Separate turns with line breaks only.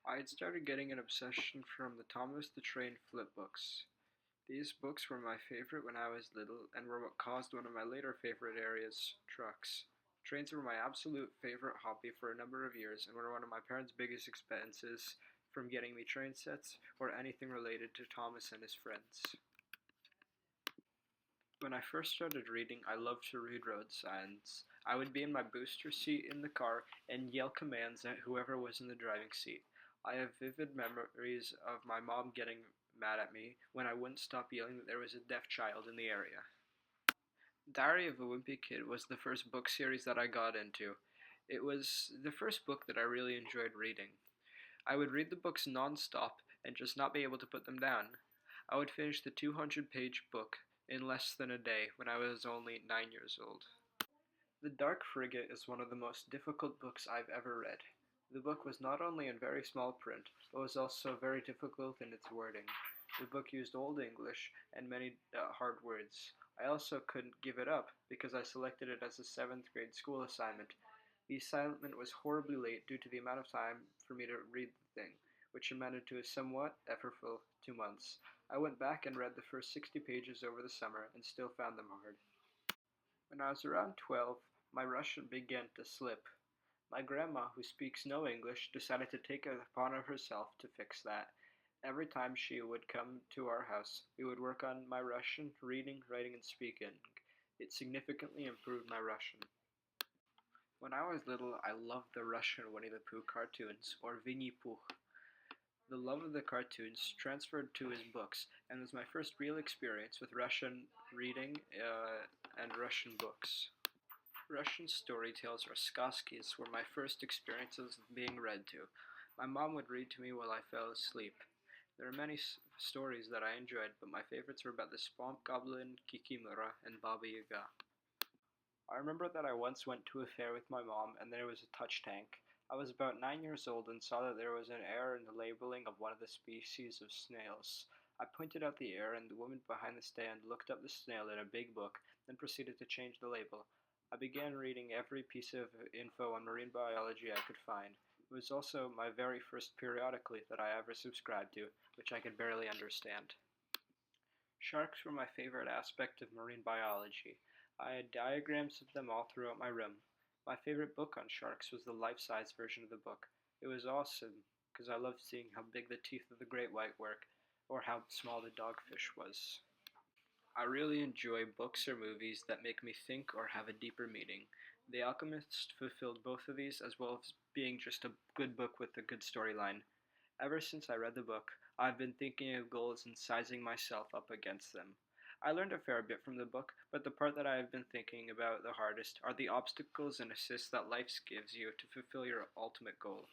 I had started getting an obsession from the Thomas the Train flip books. These books were my favorite when I was little and were what caused one of my later favorite areas, trucks. Trains were my absolute favorite hobby for a number of years and were one of my parents' biggest expenses, from getting me train sets or anything related to Thomas and his friends. When I first started reading, I loved to read road signs. I would be in my booster seat in the car and yell commands at whoever was in the driving seat. I have vivid memories of my mom getting mad at me when I wouldn't stop yelling that there was a deaf child in the area. Diary of a Wimpy Kid was the first book series that I got into. It was the first book that I really enjoyed reading. I would read the books non-stop and just not be able to put them down. I would finish the 200-page book in less than a day when I was only 9 years old. The Dark Frigate is one of the most difficult books I've ever read. The book was not only in very small print, but was also very difficult in its wording. The book used Old English and many hard words. I also couldn't give it up because I selected it as a 7th grade school assignment. The assignment was horribly late due to the amount of time for me to read the thing, which amounted to a somewhat effortful 2 months. I went back and read the first 60 pages over the summer and still found them hard. When I was around 12, my Russian began to slip. My grandma, who speaks no English, decided to take it upon herself to fix that. Every time she would come to our house, we would work on my Russian, reading, writing, and speaking. It significantly improved my Russian. When I was little, I loved the Russian Winnie the Pooh cartoons, or Winnie Pooh. The love of the cartoons transferred to his books, and was my first real experience with Russian reading and Russian books. Russian story tales or сказкis were my first experiences of being read to. My mom would read to me while I fell asleep. There are many stories that I enjoyed, but my favorites were about the Swamp Goblin, Kikimora, and Baba Yaga. I remember that I once went to a fair with my mom and there was a touch tank. I was about 9 years old and saw that there was an error in the labeling of one of the species of snails. I pointed out the error and the woman behind the stand looked up the snail in a big book, then proceeded to change the label. I began reading every piece of info on marine biology I could find. It was also my very first periodical that I ever subscribed to, which I could barely understand. Sharks were my favorite aspect of marine biology. I had diagrams of them all throughout my room. My favorite book on sharks was the life-size version of the book. It was awesome because I loved seeing how big the teeth of the great white were, or how small the dogfish was. I really enjoy books or movies that make me think or have a deeper meaning. The Alchemist fulfilled both of these as well as being just a good book with a good storyline. Ever since I read the book, I've been thinking of goals and sizing myself up against them. I learned a fair bit from the book, but the part that I have been thinking about the hardest are the obstacles and assists that life gives you to fulfill your ultimate goal.